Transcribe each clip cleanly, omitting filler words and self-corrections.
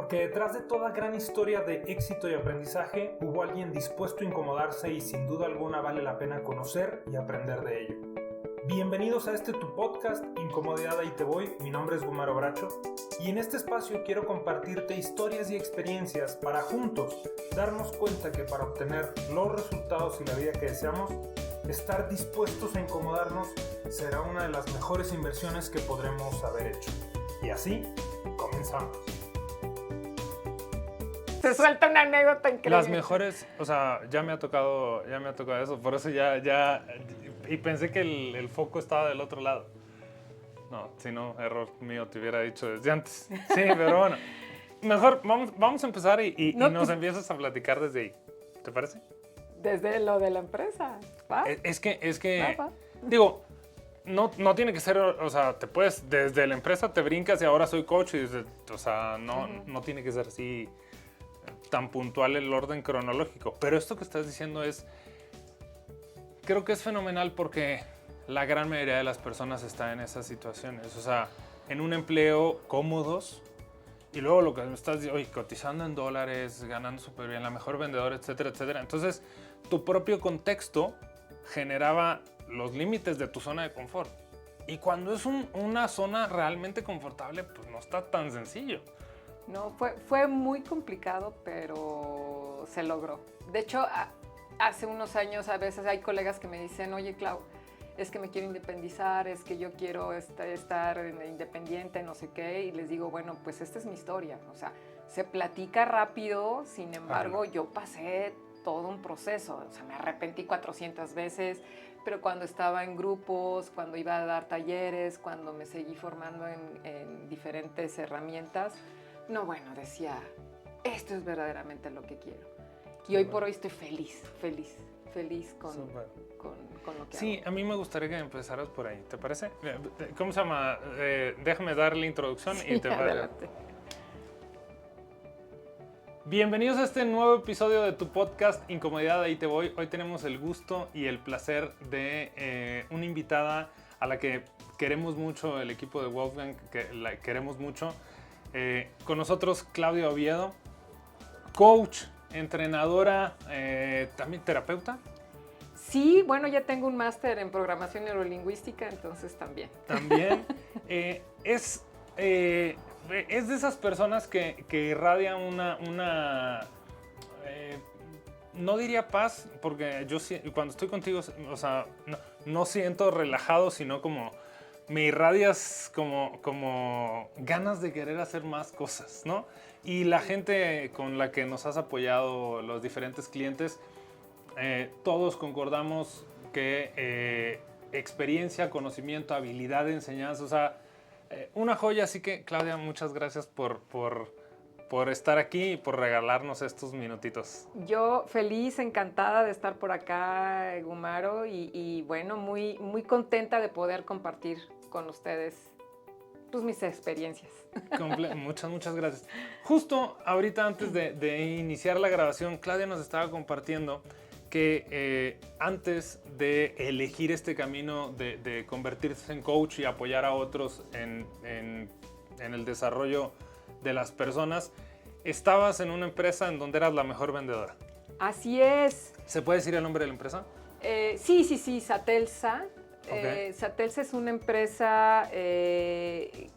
Porque detrás de toda gran historia de éxito y aprendizaje hubo alguien dispuesto a incomodarse y sin duda alguna vale la pena conocer y aprender de ello. Bienvenidos a tu podcast Incomodidad ahí te voy, mi nombre es Gumaro Bracho y en este espacio quiero compartirte historias y experiencias para juntos darnos cuenta que para obtener los resultados y la vida que deseamos, estar dispuestos a incomodarnos será una de las mejores inversiones que podremos haber hecho. Y así, comenzamos. Se suelta una anécdota increíble. Las mejores, o sea, ya me ha tocado eso, por eso ya, y pensé que el foco estaba del otro lado. No, si no, error mío, te hubiera dicho desde antes. Sí, pero bueno, mejor vamos a empezar y nos empiezas a platicar desde ahí, ¿te parece? Desde lo de la empresa, ¿va? Es que va. Digo, no tiene que ser, o sea, te puedes, desde la empresa te brincas y ahora soy coach, y o sea, no tiene que ser así tan puntual el orden cronológico. Pero esto que estás diciendo creo que es fenomenal porque la gran mayoría de las personas está en esas situaciones. O sea, en un empleo cómodos y luego lo que me estás diciendo, cotizando en dólares, ganando súper bien, la mejor vendedora, etcétera, etcétera. Entonces, tu propio contexto generaba los límites de tu zona de confort. Y cuando es una zona realmente confortable, pues no está tan sencillo. No, fue muy complicado, pero se logró. De hecho, hace unos años a veces hay colegas que me dicen, oye, Clau, es que me quiero independizar, es que yo quiero estar independiente, no sé qué, y les digo, bueno, pues esta es mi historia. O sea, se platica rápido, sin embargo, yo pasé todo un proceso. O sea, me arrepentí 400 veces, pero cuando estaba en grupos, cuando iba a dar talleres, cuando me seguí formando en diferentes herramientas, no, bueno, decía, esto es verdaderamente lo que quiero. Y hoy por hoy estoy feliz con lo que hago. Sí, a mí me gustaría que empezaras por ahí, ¿te parece? ¿Cómo se llama? Déjame dar la introducción y te adelante. Bienvenidos a este nuevo episodio de tu podcast Incomodidad ahí te voy. Hoy tenemos el gusto y el placer de una invitada a la que queremos mucho, el equipo de Wolfgang, que la queremos mucho. Con nosotros Claudia Oviedo, coach, entrenadora, también terapeuta. Sí, bueno, ya tengo un máster en programación neurolingüística, entonces también. También es de esas personas que irradia una no diría paz, porque yo cuando estoy contigo, o sea, no siento relajado, sino como me irradias como ganas de querer hacer más cosas, ¿no? Y la gente con la que nos has apoyado, los diferentes clientes, todos concordamos que experiencia, conocimiento, habilidad de enseñanza, o sea, una joya. Así que, Claudia, muchas gracias por estar aquí y por regalarnos estos minutitos. Yo feliz, encantada de estar por acá, Gumaro, y bueno, muy, muy contenta de poder compartir con ustedes pues, mis experiencias. Muchas gracias. Justo ahorita antes de iniciar la grabación, Claudia nos estaba compartiendo que antes de elegir este camino de convertirse en coach y apoyar a otros en el desarrollo de las personas, estabas en una empresa en donde eras la mejor vendedora. Así es. ¿Se puede decir el nombre de la empresa? Sí, Satelsa. Okay. Satelsa es una empresa que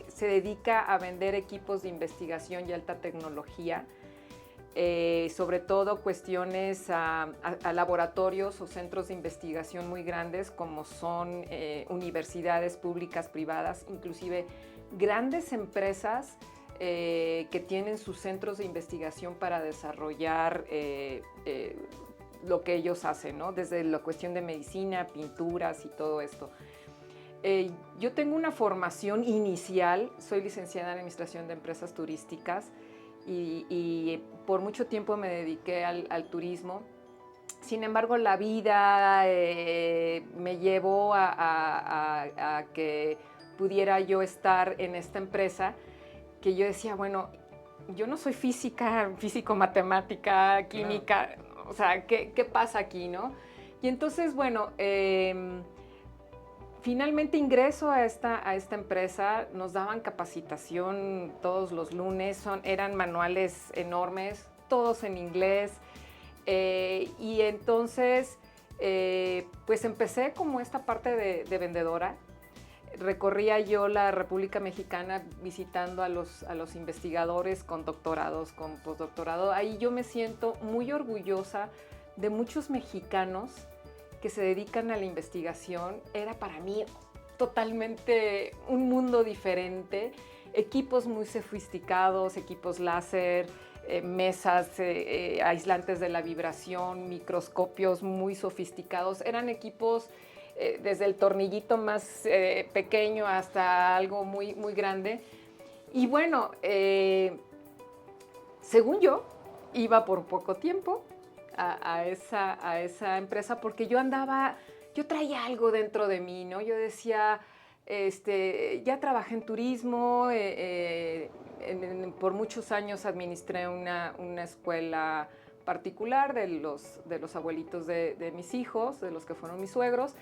se dedica a vender equipos de investigación y alta tecnología, sobre todo cuestiones a laboratorios o centros de investigación muy grandes como son universidades públicas, privadas, inclusive grandes empresas que tienen sus centros de investigación para desarrollar lo que ellos hacen, ¿no? Desde la cuestión de medicina, pinturas y todo esto. Yo tengo una formación inicial, soy licenciada en Administración de Empresas Turísticas y por mucho tiempo me dediqué al turismo. Sin embargo, la vida me llevó a que pudiera yo estar en esta empresa, que yo decía, bueno, yo no soy físico-matemática, química, o sea, ¿qué pasa aquí, no? Y entonces, bueno, finalmente ingreso a esta empresa, nos daban capacitación todos los lunes, eran manuales enormes, todos en inglés, y entonces pues empecé como esta parte de vendedora. Recorría yo la República Mexicana visitando a los investigadores con doctorados, con postdoctorado. Ahí yo me siento muy orgullosa de muchos mexicanos que se dedican a la investigación. Era para mí totalmente un mundo diferente, equipos muy sofisticados, equipos láser, mesas aislantes de la vibración, microscopios muy sofisticados. Eran equipos desde el tornillito más pequeño hasta algo muy, muy grande. Y bueno, según yo, iba por poco tiempo a esa empresa porque yo traía algo dentro de mí, ¿no? Yo decía, ya trabajé en turismo, por muchos años administré una escuela particular de los abuelitos de mis hijos, de los que fueron mis suegros.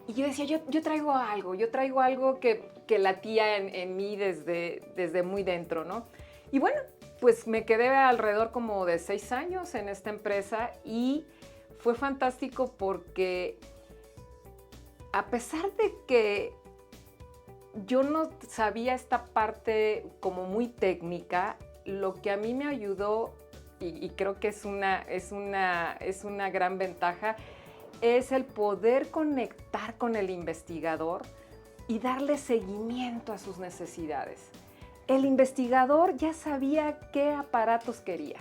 Y yo decía, yo traigo algo que latía en mí desde muy dentro, ¿no? Y bueno, pues me quedé alrededor como de 6 años en esta empresa y fue fantástico porque a pesar de que yo no sabía esta parte como muy técnica, lo que a mí me ayudó, y creo que es una gran ventaja, es el poder conectar con el investigador y darle seguimiento a sus necesidades. El investigador ya sabía qué aparatos quería.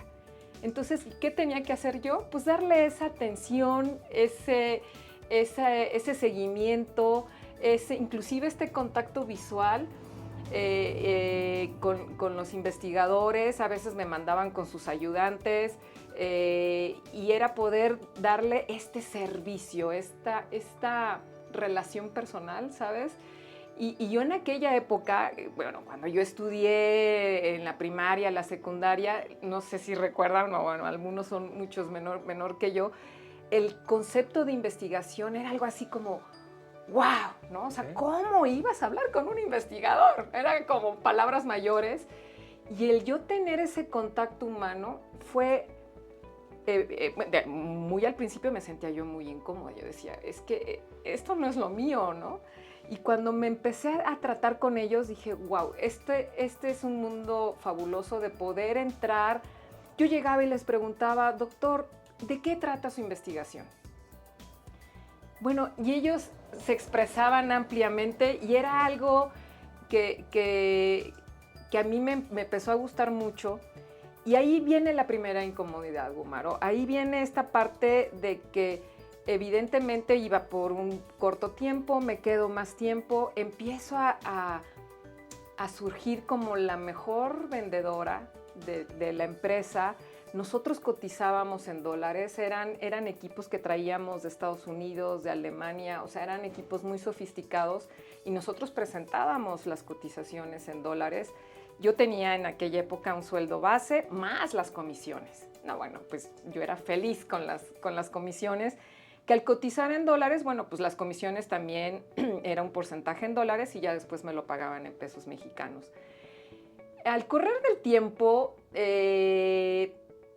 Entonces, ¿qué tenía que hacer yo? Pues darle esa atención, ese seguimiento, inclusive este contacto visual con los investigadores. A veces me mandaban con sus ayudantes. Y era poder darle este servicio, esta relación personal, ¿sabes? Y yo en aquella época, bueno, cuando yo estudié en la primaria, la secundaria, no sé si recuerdan, o bueno, algunos son muchos menor que yo, el concepto de investigación era algo así como, wow, ¿no? O sea, ¿cómo ibas a hablar con un investigador? Eran como palabras mayores. Y el yo tener ese contacto humano fue... muy al principio me sentía yo muy incómoda. Yo decía, es que esto no es lo mío, ¿no? Y cuando me empecé a tratar con ellos, dije, wow, este es un mundo fabuloso de poder entrar. Yo llegaba y les preguntaba, doctor, ¿de qué trata su investigación? Bueno, y ellos se expresaban ampliamente y era algo que a mí me empezó a gustar mucho. Y ahí viene la primera incomodidad, Gumaro. Ahí viene esta parte de que evidentemente iba por un corto tiempo, me quedo más tiempo, empiezo a surgir como la mejor vendedora de la empresa. Nosotros cotizábamos en dólares, eran equipos que traíamos de Estados Unidos, de Alemania, o sea, eran equipos muy sofisticados y nosotros presentábamos las cotizaciones en dólares. Yo tenía en aquella época un sueldo base más las comisiones. No, bueno, pues yo era feliz con las comisiones, que al cotizar en dólares, bueno, pues las comisiones también era un porcentaje en dólares y ya después me lo pagaban en pesos mexicanos. Al correr del tiempo,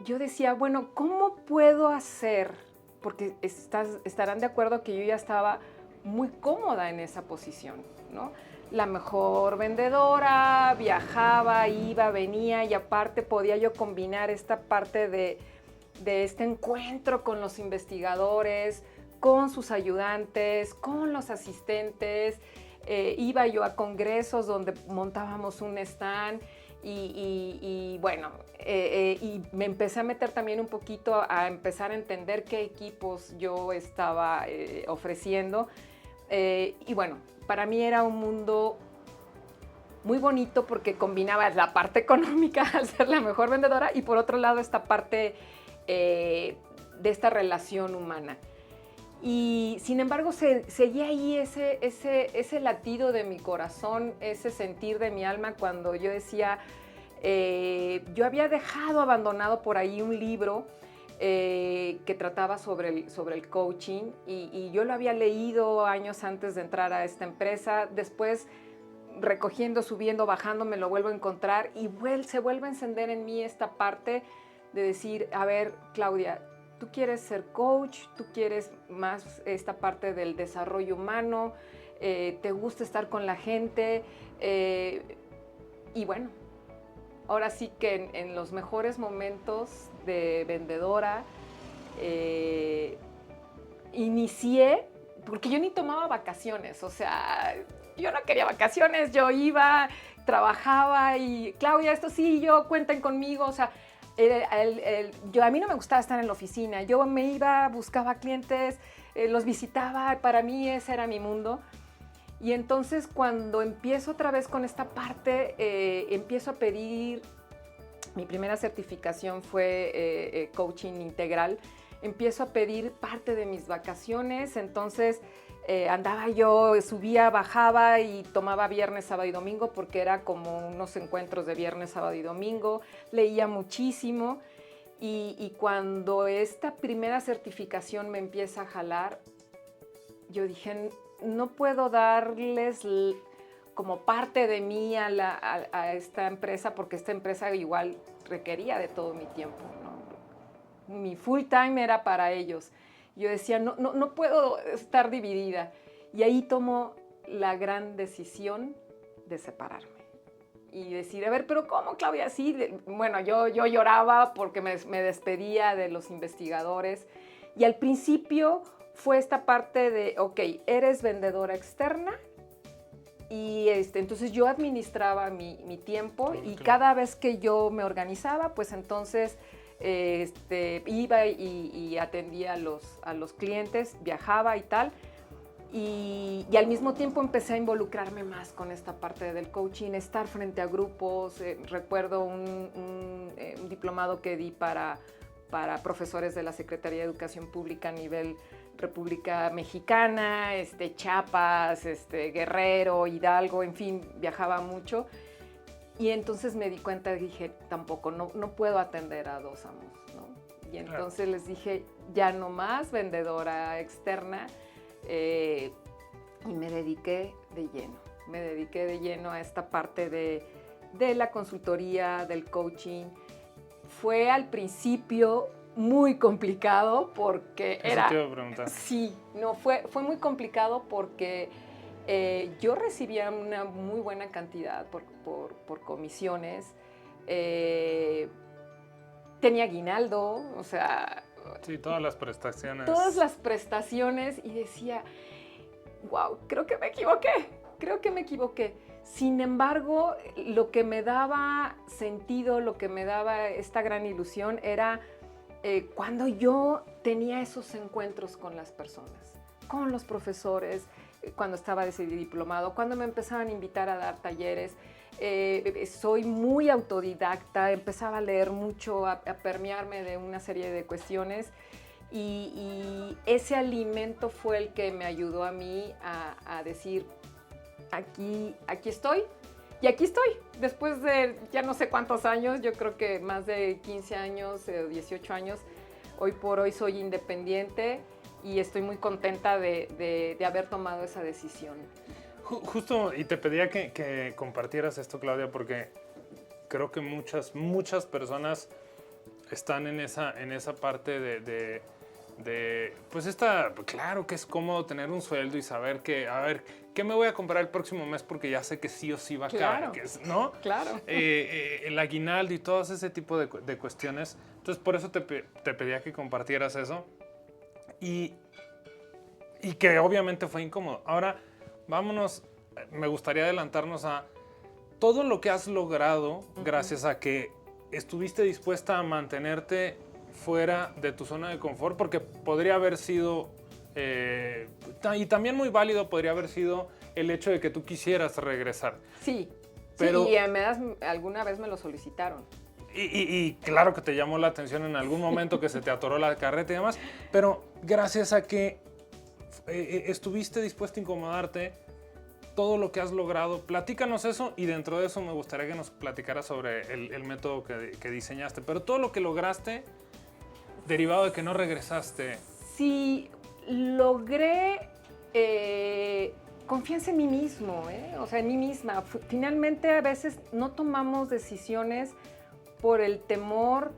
yo decía, bueno, ¿cómo puedo hacer? Porque estarán de acuerdo que yo ya estaba muy cómoda en esa posición, ¿no? La mejor vendedora, viajaba, iba, venía y aparte podía yo combinar esta parte de este encuentro con los investigadores, con sus ayudantes, con los asistentes. Iba yo a congresos donde montábamos un stand y bueno, y me empecé a meter también un poquito a empezar a entender qué equipos yo estaba ofreciendo. Y bueno, para mí era un mundo muy bonito porque combinaba la parte económica al ser la mejor vendedora y por otro lado esta parte de esta relación humana. Y sin embargo seguía ahí ese latido de mi corazón, ese sentir de mi alma cuando yo decía, yo había dejado abandonado por ahí un libro que trataba sobre el coaching y yo lo había leído años antes de entrar a esta empresa. Después, recogiendo, subiendo, bajando, me lo vuelvo a encontrar y se vuelve a encender en mí esta parte de decir, a ver, Claudia, tú quieres ser coach, tú quieres más esta parte del desarrollo humano, te gusta estar con la gente y bueno, ahora sí que en los mejores momentos de vendedora inicié, porque yo ni tomaba vacaciones, o sea, yo no quería vacaciones, yo iba, trabajaba y Claudia, esto sí, cuenten conmigo, o sea, a mí no me gustaba estar en la oficina, yo me iba, buscaba clientes, los visitaba, para mí ese era mi mundo. Y entonces cuando empiezo otra vez con esta parte, empiezo a pedir, mi primera certificación fue coaching integral, empiezo a pedir parte de mis vacaciones, entonces andaba yo, subía, bajaba y tomaba viernes, sábado y domingo porque era como unos encuentros de viernes, sábado y domingo, leía muchísimo y cuando esta primera certificación me empieza a jalar, yo dije, no puedo darles como parte de mí a esta empresa porque esta empresa igual requería de todo mi tiempo, ¿no? Mi full time era para ellos. Yo decía, no puedo estar dividida. Y ahí tomo la gran decisión de separarme. Y decir, a ver, ¿pero cómo, Claudia? Sí, bueno, yo lloraba porque me despedía de los investigadores. Y al principio fue esta parte de, ok, eres vendedora externa. Y entonces yo administraba mi tiempo y cada vez que yo me organizaba, pues entonces iba y atendía a los clientes, viajaba y tal. Y al mismo tiempo empecé a involucrarme más con esta parte del coaching, estar frente a grupos. Recuerdo un diplomado que di para profesores de la Secretaría de Educación Pública a nivel República Mexicana, Chiapas, Guerrero, Hidalgo, en fin, viajaba mucho. Y entonces me di cuenta, dije, tampoco, no puedo atender a dos amos, ¿no? Y entonces les dije, ya no más vendedora externa, y me dediqué de lleno a esta parte de la consultoría, del coaching. Fue al principio muy complicado porque Eso te iba a preguntar. Sí, fue muy complicado porque yo recibía una muy buena cantidad por comisiones. Tenía aguinaldo, o sea... Sí, todas las prestaciones. Todas las prestaciones y decía, wow, creo que me equivoqué. Sin embargo, lo que me daba sentido, lo que me daba esta gran ilusión era cuando yo tenía esos encuentros con las personas, con los profesores, cuando estaba de ese diplomado, cuando me empezaban a invitar a dar talleres. Soy muy autodidacta, empezaba a leer mucho, a permearme de una serie de cuestiones y ese alimento fue el que me ayudó a mí a decir, aquí estoy. Y aquí estoy, después de ya no sé cuántos años, yo creo que más de 15 años, 18 años, hoy por hoy soy independiente y estoy muy contenta de haber tomado esa decisión. Justo, y te pedía que compartieras esto, Claudia, porque creo que muchas personas están en esa parte de pues claro que es cómodo tener un sueldo y saber que, a ver, ¿qué me voy a comprar el próximo mes? Porque ya sé que sí o sí va a caer, ¿no? Claro. El aguinaldo y todo ese tipo de cuestiones. Entonces, por eso te pedía que compartieras eso. Y que obviamente fue incómodo. Ahora, vámonos, me gustaría adelantarnos a todo lo que has logrado gracias a que estuviste dispuesta a mantenerte fuera de tu zona de confort, porque podría haber sido, y también muy válido podría haber sido el hecho de que tú quisieras regresar. Sí, pero, sí, y además alguna vez me lo solicitaron. Y claro que te llamó la atención en algún momento que se te atoró la carreta y demás, pero gracias a que estuviste dispuesto a incomodarte, todo lo que has logrado, platícanos eso y dentro de eso me gustaría que nos platicaras sobre el método que diseñaste, pero todo lo que lograste derivado de que no regresaste? Sí, logré confianza en mí mismo, o sea, en mí misma. Finalmente, a veces no tomamos decisiones por el temor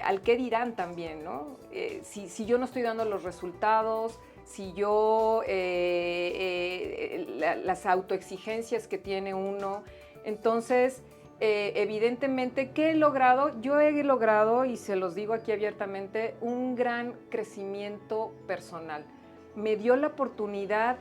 al qué dirán también, ¿no? Si yo no estoy dando los resultados, si yo, las autoexigencias que tiene uno. Entonces, evidentemente, ¿qué he logrado? Yo he logrado, y se los digo aquí abiertamente, un gran crecimiento personal. Me dio la oportunidad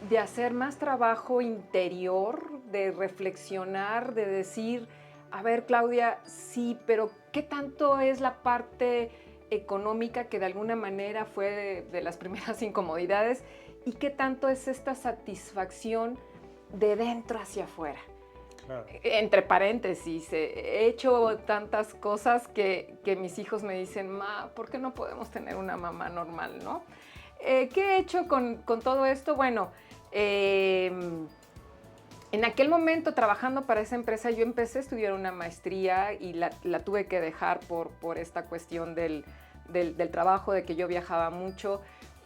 de hacer más trabajo interior, de reflexionar, de decir, a ver, Claudia, sí, pero ¿qué tanto es la parte económica, que de alguna manera fue de las primeras incomodidades, y qué tanto es esta satisfacción de dentro hacia afuera? Claro. Entre paréntesis, he hecho tantas cosas que mis hijos me dicen, ma, ¿por qué no podemos tener una mamá normal, no? ¿Qué he hecho con todo esto? Bueno, en aquel momento, trabajando para esa empresa, yo empecé a estudiar una maestría y la tuve que dejar por esta cuestión del trabajo, de que yo viajaba mucho.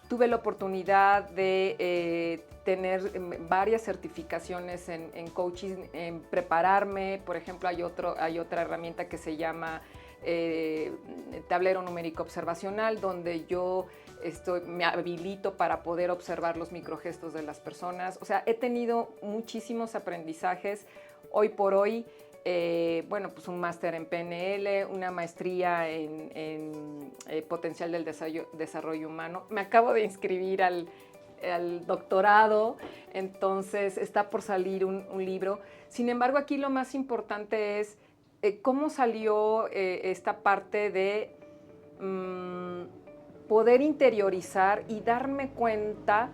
Tuve la oportunidad de tener varias certificaciones en coaching, en prepararme. Por ejemplo, hay otra herramienta que se llama tablero numérico observacional, donde yo me habilito para poder observar los microgestos de las personas. O sea, he tenido muchísimos aprendizajes. Hoy por hoy, bueno, pues un máster en PNL, una maestría en potencial del desarrollo humano. Me acabo de inscribir al doctorado, entonces está por salir un libro. Sin embargo, aquí lo más importante es cómo salió esta parte de poder interiorizar y darme cuenta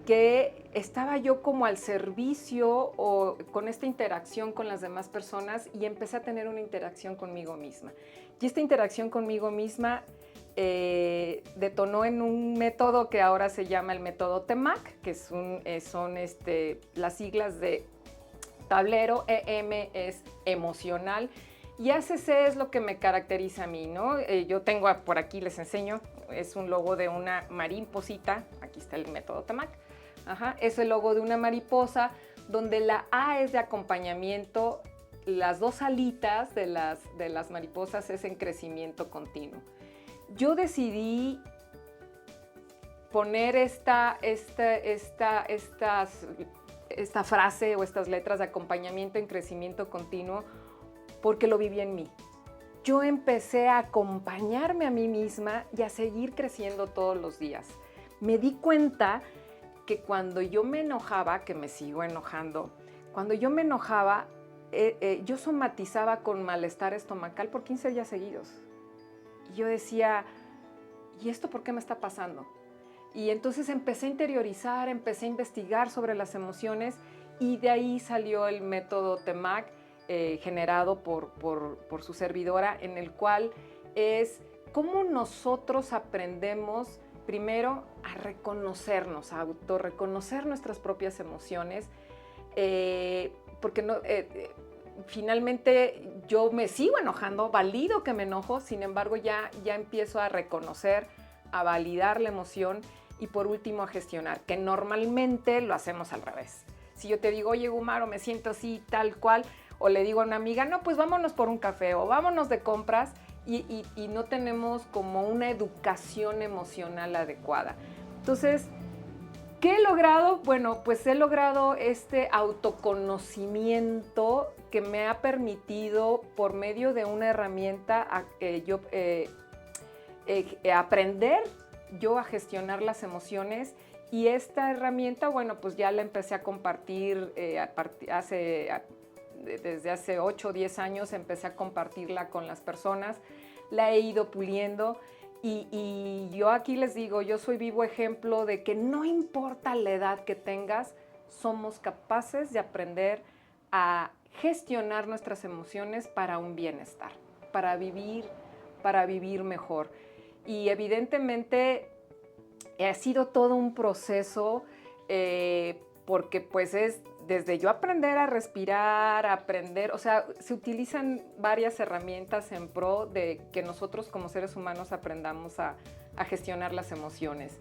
que estaba yo como al servicio o con esta interacción con las demás personas, y empecé a tener una interacción conmigo misma. Y esta interacción conmigo misma detonó en un método que ahora se llama el método TEMAC, que son las siglas de tablero. EM es emocional y ACC es lo que me caracteriza a mí, ¿no? Yo tengo por aquí, les enseño, es un logo de una mariposita. Aquí está el método TEMAC. Ajá, es el logo de una mariposa, donde la A es de acompañamiento, las dos alitas de las mariposas es en crecimiento continuo. Yo decidí poner esta frase o estas letras de acompañamiento en crecimiento continuo porque lo viví en mí. Yo empecé a acompañarme a mí misma y a seguir creciendo todos los días. Me di cuenta que cuando yo me enojaba, que me sigo enojando, cuando yo me enojaba, yo somatizaba con malestar estomacal por 15 días seguidos. Y yo decía, ¿y esto por qué me está pasando? Y entonces empecé a interiorizar, empecé a investigar sobre las emociones, y de ahí salió el método TEMAC, generado por su servidora, en el cual es cómo nosotros aprendemos primero a reconocernos, a autorreconocer nuestras propias emociones, porque no, finalmente yo me sigo enojando, valido que me enojo, sin embargo ya empiezo a reconocer, a validar la emoción y por último a gestionar, que normalmente lo hacemos al revés. Si yo te digo, oye, Gumaro, me siento así, tal cual, o le digo a una amiga, no, pues vámonos por un café o vámonos de compras, y no tenemos como una educación emocional adecuada. Entonces, ¿qué he logrado? Bueno, pues he logrado este autoconocimiento que me ha permitido, por medio de una herramienta, aprender yo a gestionar las emociones. Y esta herramienta, bueno, pues ya la empecé a compartir desde hace 8 o 10 años, empecé a compartirla con las personas, la he ido puliendo. Y yo aquí les digo, yo soy vivo ejemplo de que no importa la edad que tengas, somos capaces de aprender a gestionar nuestras emociones para un bienestar, para vivir mejor. Y evidentemente ha sido todo un proceso, porque pues es desde yo aprender a respirar, aprender, o sea, se utilizan varias herramientas en pro de que nosotros como seres humanos aprendamos a gestionar las emociones.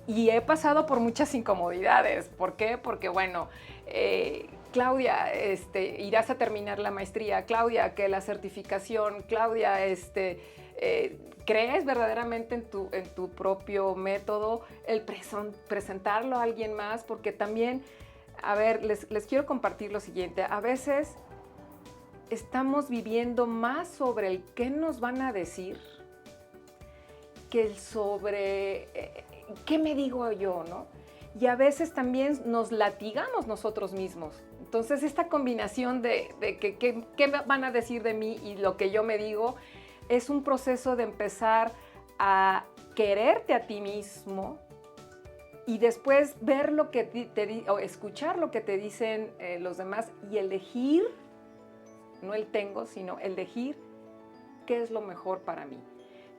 Y he pasado por muchas incomodidades. ¿Por qué? Porque, bueno, Claudia, irás a terminar la maestría. Claudia, que la certificación. Claudia, ¿crees verdaderamente en tu propio método? El presentarlo a alguien más, porque también, a ver, les quiero compartir lo siguiente. A veces estamos viviendo más sobre el qué nos van a decir que el sobre qué me digo yo, ¿no? Y a veces también nos latigamos nosotros mismos. Entonces, esta combinación de qué van a decir de mí y lo que yo me digo es un proceso de empezar a quererte a ti mismo y después ver lo que o escuchar lo que te dicen los demás y elegir, no el tengo, sino elegir qué es lo mejor para mí.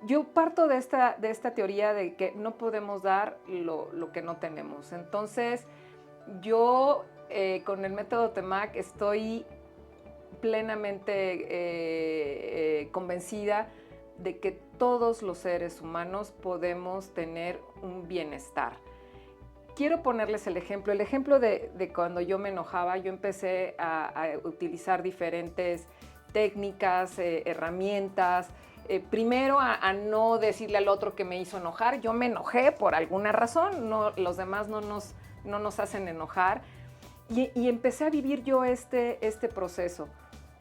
Yo parto de esta teoría de que no podemos dar lo que no tenemos. Entonces, yo con el método TEMAC estoy plenamente convencida de que todos los seres humanos podemos tener un bienestar. Quiero ponerles el ejemplo de cuando yo me enojaba. Yo empecé a utilizar diferentes técnicas, herramientas. Primero a no decirle al otro que me hizo enojar. Yo me enojé por alguna razón, los demás no nos hacen enojar. Y empecé a vivir yo este proceso.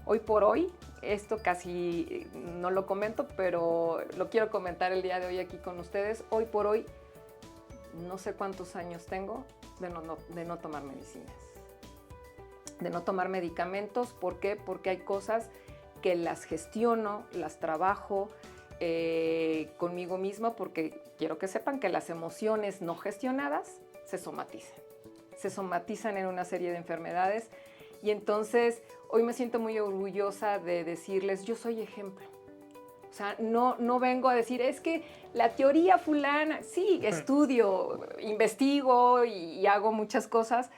Hoy por hoy, esto casi no lo comento, pero lo quiero comentar el día de hoy aquí con ustedes. Hoy por hoy, no sé cuántos años tengo de no tomar medicinas, de no tomar medicamentos. ¿Por qué? Porque hay cosas que las gestiono, las trabajo conmigo misma, porque quiero que sepan que las emociones no gestionadas se somatizan en una serie de enfermedades. Y entonces hoy me siento muy orgullosa de decirles, yo soy ejemplo. O sea, no vengo a decir, es que la teoría fulana, sí, estudio, investigo y hago muchas cosas,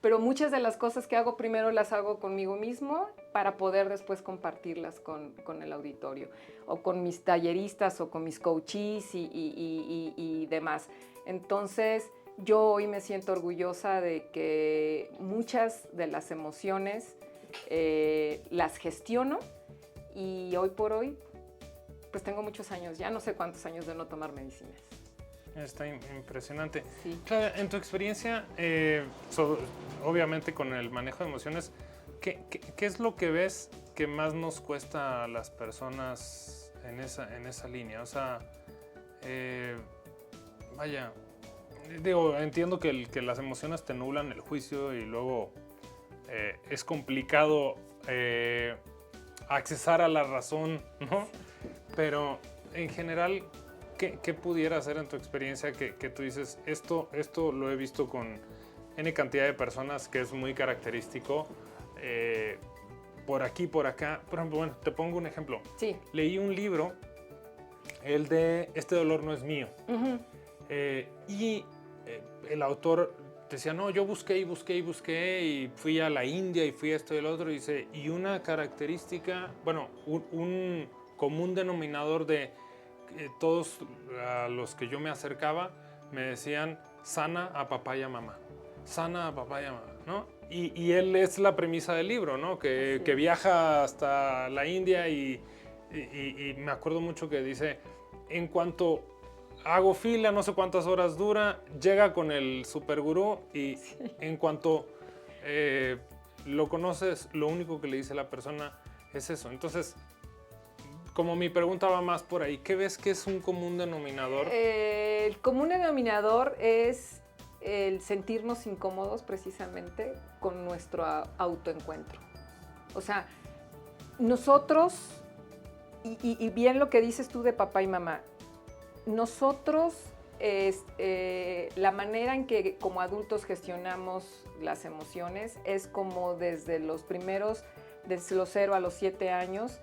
pero muchas de las cosas que hago primero las hago conmigo mismo para poder después compartirlas con el auditorio o con mis talleristas o con mis coaches y demás. Entonces, yo hoy me siento orgullosa de que muchas de las emociones las gestiono y hoy por hoy pues tengo muchos años, ya no sé cuántos años de no tomar medicinas. Está impresionante. Sí. Claro, en tu experiencia, obviamente con el manejo de emociones, ¿qué es lo que ves que más nos cuesta a las personas en esa línea? O sea, vaya, digo, entiendo que las emociones te nublan el juicio y luego es complicado accesar a la razón, ¿no? Pero en general, ¿qué pudiera hacer en tu experiencia que tú dices, esto lo he visto con N cantidad de personas que es muy característico, por aquí, por acá? Por ejemplo, bueno, te pongo un ejemplo. Sí. Leí un libro, el de Este dolor no es mío. Uh-huh. Y el autor decía, no, yo busqué y fui a la India y fui a esto y el otro. Y dice, y una característica, bueno, un común denominador de todos a los que yo me acercaba me decían, sana a papá y a mamá, sana a papá y a mamá, ¿no? Y él es la premisa del libro, ¿no? Que viaja hasta la India y me acuerdo mucho que dice, en cuanto hago fila, no sé cuántas horas dura, llega con el supergurú y en cuanto lo conoces, lo único que le dice la persona es eso. Entonces, como mi pregunta va más por ahí, ¿qué ves que es un común denominador? El común denominador es el sentirnos incómodos precisamente con nuestro autoencuentro. O sea, nosotros, y bien lo que dices tú de papá y mamá, nosotros, la manera en que como adultos gestionamos las emociones es como desde los 0 a los 7 años,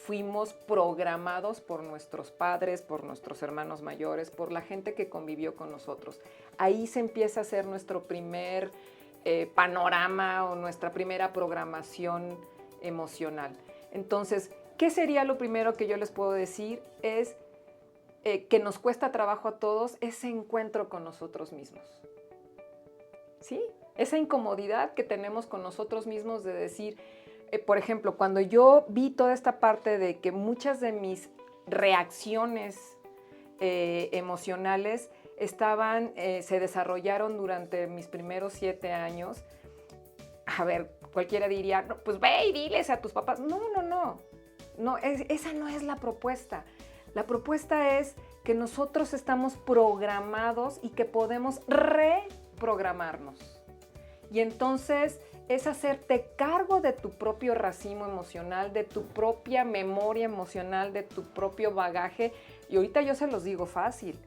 fuimos programados por nuestros padres, por nuestros hermanos mayores, por la gente que convivió con nosotros. Ahí se empieza a hacer nuestro primer panorama o nuestra primera programación emocional. Entonces, ¿qué sería lo primero que yo les puedo decir? Es que nos cuesta trabajo a todos ese encuentro con nosotros mismos. ¿Sí? Esa incomodidad que tenemos con nosotros mismos de decir, por ejemplo, cuando yo vi toda esta parte de que muchas de mis reacciones emocionales se desarrollaron durante mis primeros 7 años, a ver, cualquiera diría, no, pues ve y diles a tus papás. No, esa no es la propuesta. La propuesta es que nosotros estamos programados y que podemos reprogramarnos. Y entonces es hacerte cargo de tu propio racimo emocional, de tu propia memoria emocional, de tu propio bagaje. Y ahorita yo se los digo fácil,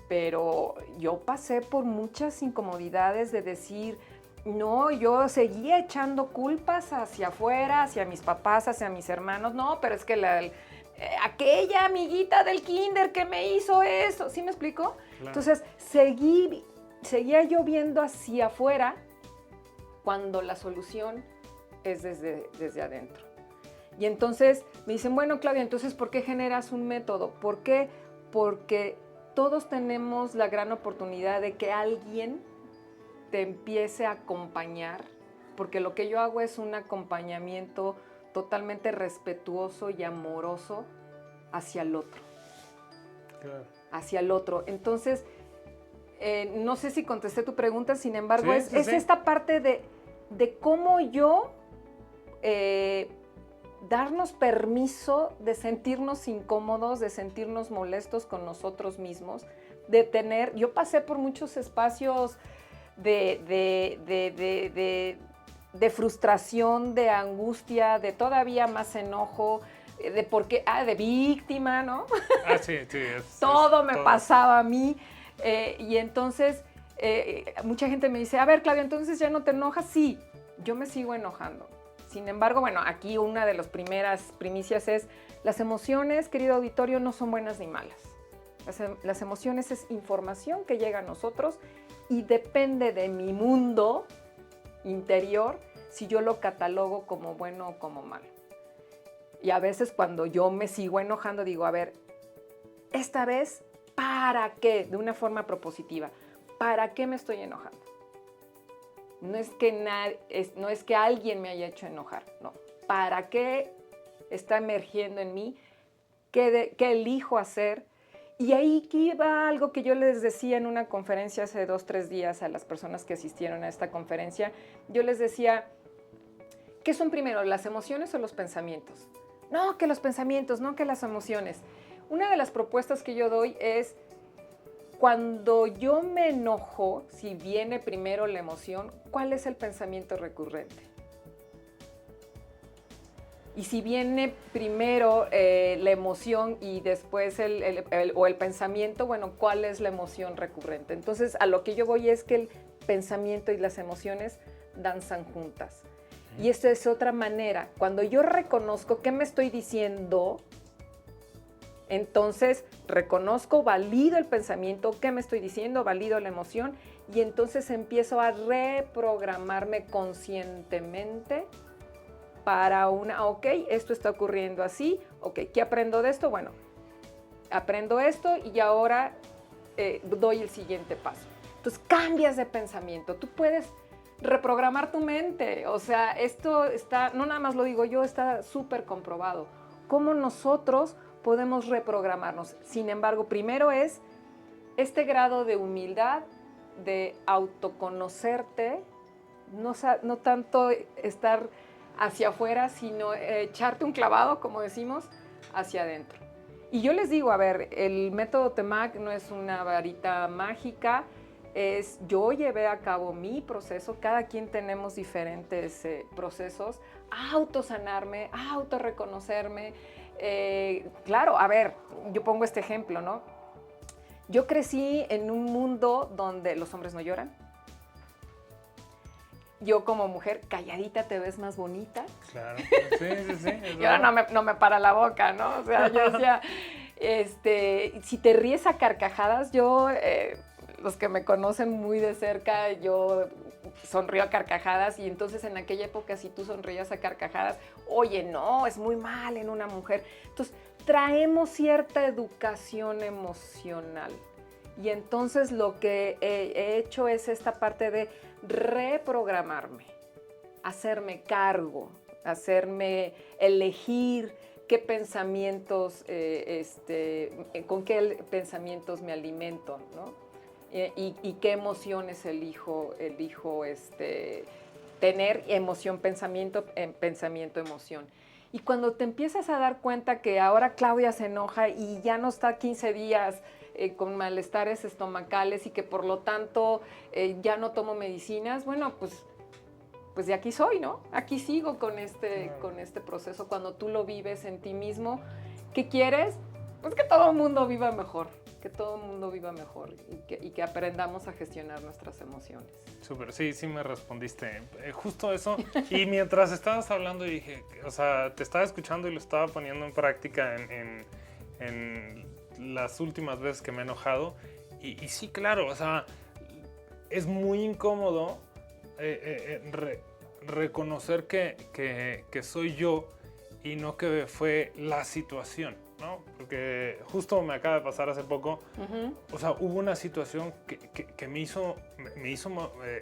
pero yo pasé por muchas incomodidades de decir, no, yo seguía echando culpas hacia afuera, hacia mis papás, hacia mis hermanos. No, pero es que aquella amiguita del kinder que me hizo eso. ¿Sí me explico? Claro. Entonces, seguía yo viendo hacia afuera cuando la solución es desde adentro. Y entonces me dicen, bueno, Claudia, entonces, ¿por qué generas un método? ¿Por qué? Porque todos tenemos la gran oportunidad de que alguien te empiece a acompañar, porque lo que yo hago es un acompañamiento totalmente respetuoso y amoroso hacia el otro. Claro. Hacia el otro. Entonces, no sé si contesté tu pregunta, sin embargo, sí, es esta parte de cómo yo darnos permiso de sentirnos incómodos, de sentirnos molestos con nosotros mismos, yo pasé por muchos espacios de frustración, de angustia, de todavía más enojo, de víctima, ¿no? Sí. Todo me pasaba a mí. Y entonces, mucha gente me dice, a ver, Claudia, ¿entonces ya no te enojas? Sí, yo me sigo enojando. Sin embargo, bueno, aquí una de las primeras primicias es, las emociones, querido auditorio, no son buenas ni malas. Las emociones es información que llega a nosotros y depende de mi mundo interior si yo lo catalogo como bueno o como malo. Y a veces cuando yo me sigo enojando digo, a ver, esta vez, ¿para qué? De una forma propositiva, ¿para qué me estoy enojando? No es que alguien me haya hecho enojar, no. ¿Para qué está emergiendo en mí? ¿Qué elijo hacer? Y ahí va algo que yo les decía en una conferencia hace 2-3 días a las personas que asistieron a esta conferencia. Yo les decía, ¿qué son primero, las emociones o los pensamientos? No, que los pensamientos, no que las emociones. Una de las propuestas que yo doy es, cuando yo me enojo, si viene primero la emoción, ¿cuál es el pensamiento recurrente? Y si viene primero la emoción y después el pensamiento, bueno, ¿cuál es la emoción recurrente? Entonces, a lo que yo voy es que el pensamiento y las emociones danzan juntas. Y esta es otra manera. Cuando yo reconozco qué me estoy diciendo, entonces reconozco, valido el pensamiento, qué me estoy diciendo, valido la emoción, y entonces empiezo a reprogramarme conscientemente para ok, esto está ocurriendo así, ok, ¿qué aprendo de esto? Bueno, aprendo esto y ahora doy el siguiente paso. Entonces cambias de pensamiento, tú puedes reprogramar tu mente, o sea, esto está, no nada más lo digo yo, está súper comprobado, cómo nosotros podemos reprogramarnos. Sin embargo, primero es este grado de humildad, de autoconocerte, no tanto estar hacia afuera, sino echarte un clavado, como decimos, hacia adentro. Y yo les digo, a ver, el método TEMAC no es una varita mágica, yo llevé a cabo mi proceso, cada quien tenemos diferentes procesos, a autosanarme, a autorreconocerme. Claro, a ver, yo pongo este ejemplo, ¿no? Yo crecí en un mundo donde los hombres no lloran. Yo como mujer, calladita te ves más bonita. Claro, sí. Y ahora no me para la boca, ¿no? O sea, yo decía, si te ríes a carcajadas, yo, los que me conocen muy de cerca, yo sonrió a carcajadas, y entonces en aquella época si tú sonreías a carcajadas, oye, no, es muy mal en una mujer. Entonces traemos cierta educación emocional. Y entonces lo que he hecho es esta parte de reprogramarme, hacerme cargo, hacerme elegir qué pensamientos, con qué pensamientos me alimento, ¿no? Y qué emociones elijo tener, emoción, pensamiento, emoción. Y cuando te empiezas a dar cuenta que ahora Claudia se enoja y ya no está 15 días con malestares estomacales y que por lo tanto ya no tomo medicinas, bueno, pues de aquí soy, ¿no? Aquí sigo con este proceso. Cuando tú lo vives en ti mismo, ¿qué quieres? Pues que todo el mundo viva mejor, y que aprendamos a gestionar nuestras emociones. Súper, sí me respondiste. Justo eso. Y mientras estabas hablando dije, o sea, te estaba escuchando y lo estaba poniendo en práctica en las últimas veces que me he enojado. Y sí, claro, o sea, es muy incómodo reconocer que soy yo y no que fue la situación, ¿no? Porque justo me acaba de pasar hace poco, o sea, hubo una situación que me hizo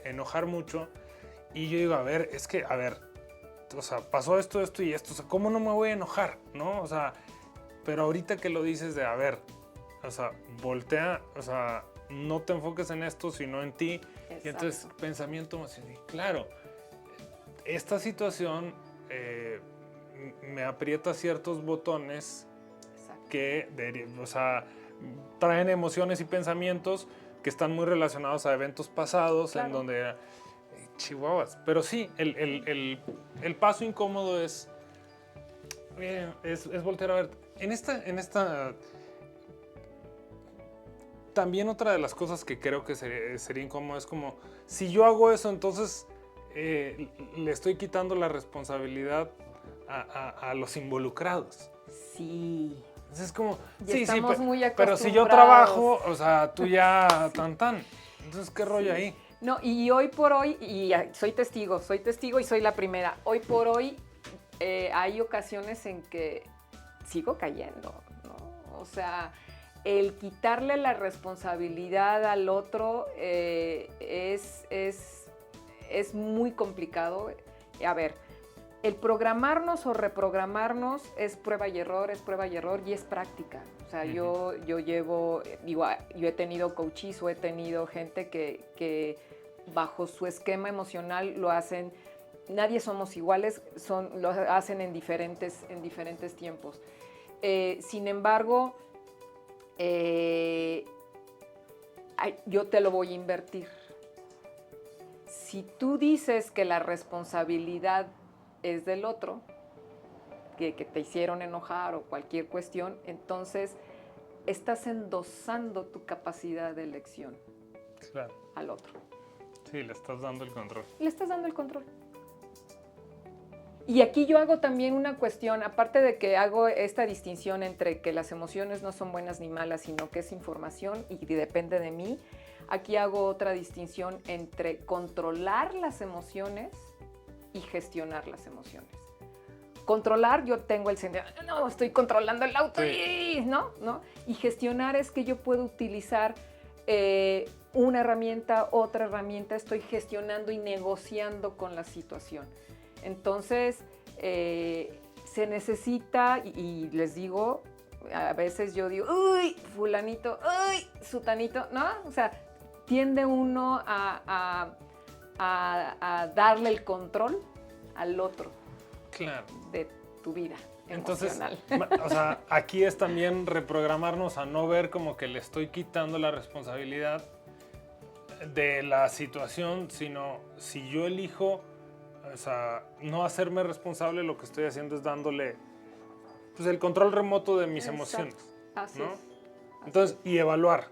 enojar mucho, y yo digo, a ver, o sea, pasó esto y esto, o sea, ¿cómo no me voy a enojar, no? O sea, pero ahorita que lo dices de, a ver, o sea, voltea, o sea, no te enfoques en esto, sino en ti. Exacto. Y entonces, pensamiento emocional, claro, esta situación me aprieta ciertos botones. Exacto. Que, o sea, traen emociones y pensamientos que están muy relacionados a eventos pasados, claro. En donde chihuahuas. Pero sí, el paso incómodo es voltear a ver. En esta también otra de las cosas que creo que sería incómodo es como, si yo hago eso, entonces le estoy quitando la responsabilidad a los involucrados. Sí. Entonces es como, estamos muy acostumbrados. pero si yo trabajo, o sea, tú ya tan. Entonces, ¿qué rollo ahí? No, y hoy por hoy, y soy testigo y soy la primera, hoy por hoy hay ocasiones en que sigo cayendo, ¿no? O sea, el quitarle la responsabilidad al otro es muy complicado. A ver, el programarnos o reprogramarnos es prueba y error y es práctica. O sea, yo he tenido coaches o he tenido gente que bajo su esquema emocional lo hacen. Nadie somos iguales, lo hacen en diferentes tiempos. Sin embargo, yo te lo voy a invertir. Si tú dices que la responsabilidad es del otro, que te hicieron enojar o cualquier cuestión, entonces estás endosando tu capacidad de elección, claro, al otro. Sí, le estás dando el control. Y aquí yo hago también una cuestión, aparte de que hago esta distinción entre que las emociones no son buenas ni malas, sino que es información y depende de mí. Aquí hago otra distinción entre controlar las emociones y gestionar las emociones. Controlar, yo tengo el sentido, no, estoy controlando el auto, sí. ¿No? Y gestionar es que yo puedo utilizar una herramienta, otra herramienta, estoy gestionando y negociando con la situación. Entonces, se necesita, y les digo, a veces yo digo, uy, fulanito, uy, sutanito, ¿no? O sea, tiende uno a darle el control al otro. Claro. De tu vida emocional. Entonces, o sea, aquí es también reprogramarnos a no ver como que le estoy quitando la responsabilidad de la situación, sino si yo elijo, o sea, no hacerme responsable, lo que estoy haciendo es dándole pues, el control remoto de mis emociones. Así ¿no? es. Entonces, y evaluar.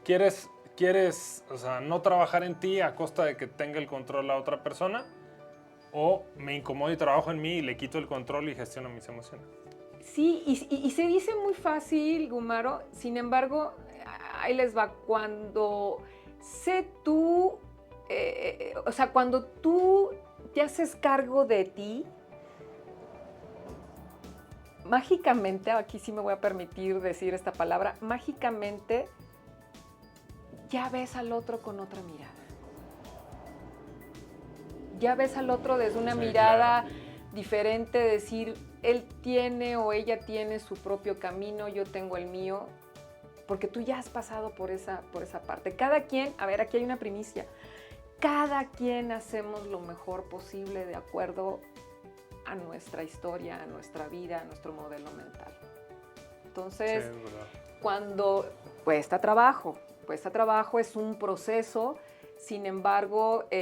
¿Quieres, o sea, no trabajar en ti a costa de que tenga el control la otra persona? ¿O me incomodo y trabajo en mí y le quito el control y gestiono mis emociones? Sí, y se dice muy fácil, Gumaro. Sin embargo, ahí les va. Cuando sé tú o sea, cuando tú te haces cargo de ti, mágicamente, aquí sí me voy a permitir decir esta palabra, mágicamente ya ves al otro con otra mirada. Ya ves al otro desde una mirada diferente, decir, él tiene o ella tiene su propio camino, yo tengo el mío, porque tú ya has pasado por esa parte. Cada quien, a ver, aquí hay una primicia, cada quien hacemos lo mejor posible de acuerdo a nuestra historia, a nuestra vida, a nuestro modelo mental. Entonces, cuando cuesta trabajo, es un proceso. Sin embargo, yo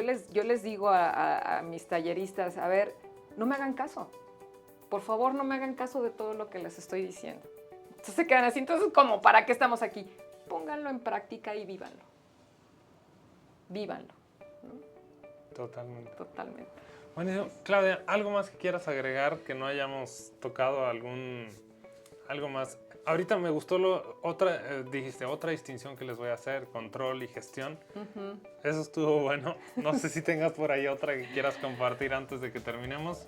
les digo a mis talleristas, a ver, no me hagan caso. Por favor, no me hagan caso de todo lo que les estoy diciendo. Entonces se quedan así, entonces, ¿cómo? ¿Para qué estamos aquí? Pónganlo en práctica y vívanlo. Vívanlo, ¿no? Totalmente. Totalmente. Bueno, Claudia, ¿algo más que quieras agregar que no hayamos tocado? ¿Algo más? Ahorita me gustó dijiste, otra distinción que les voy a hacer, control y gestión. Uh-huh. Eso estuvo bueno. No sé si tengas por ahí otra que quieras compartir antes de que terminemos.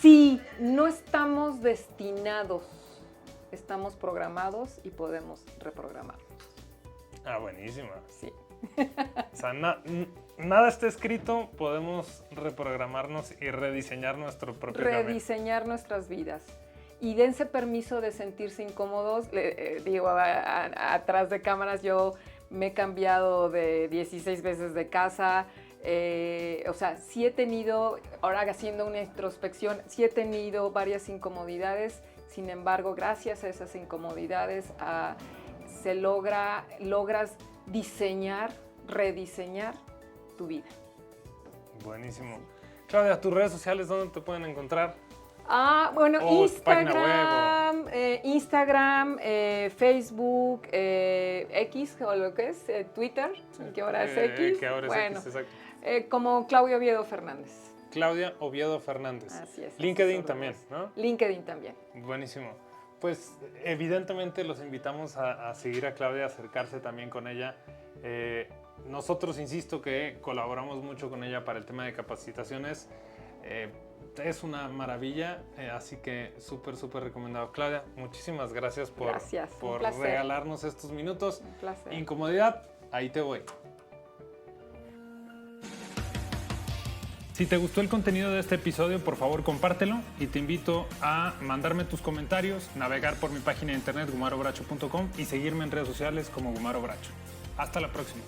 Sí, no estamos destinados, estamos programados y podemos reprogramarnos. Ah, buenísima. Sí. O sea, nada está escrito, podemos reprogramarnos y rediseñar nuestro propio camino. Rediseñar nuestras vidas. Y dense permiso de sentirse incómodos. Digo, atrás de cámaras yo me he cambiado de 16 veces de casa. O sea, sí he tenido, ahora haciendo una introspección, sí he tenido varias incomodidades. Sin embargo, gracias a esas incomodidades logras diseñar, rediseñar tu vida. Buenísimo. Claudia, ¿tus redes sociales dónde te pueden encontrar? Bueno, Instagram, Instagram, Facebook, X, o lo que es, Twitter, que ahora es X. Que ahora es X, exacto. Como Claudia Oviedo Fernández. Claudia Oviedo Fernández. Así es. LinkedIn también, ¿no? LinkedIn también. Buenísimo. Pues evidentemente los invitamos a seguir a Claudia, a acercarse también con ella. Nosotros, insisto, que colaboramos mucho con ella para el tema de capacitaciones. Es una maravilla, así que súper recomendado. Claudia, muchísimas gracias por regalarnos estos minutos. Un placer. Incomodidad, ahí te voy. Si te gustó el contenido de este episodio, por favor compártelo y te invito a mandarme tus comentarios, navegar por mi página de internet gumarobracho.com y seguirme en redes sociales como Gumaro Bracho. Hasta la próxima.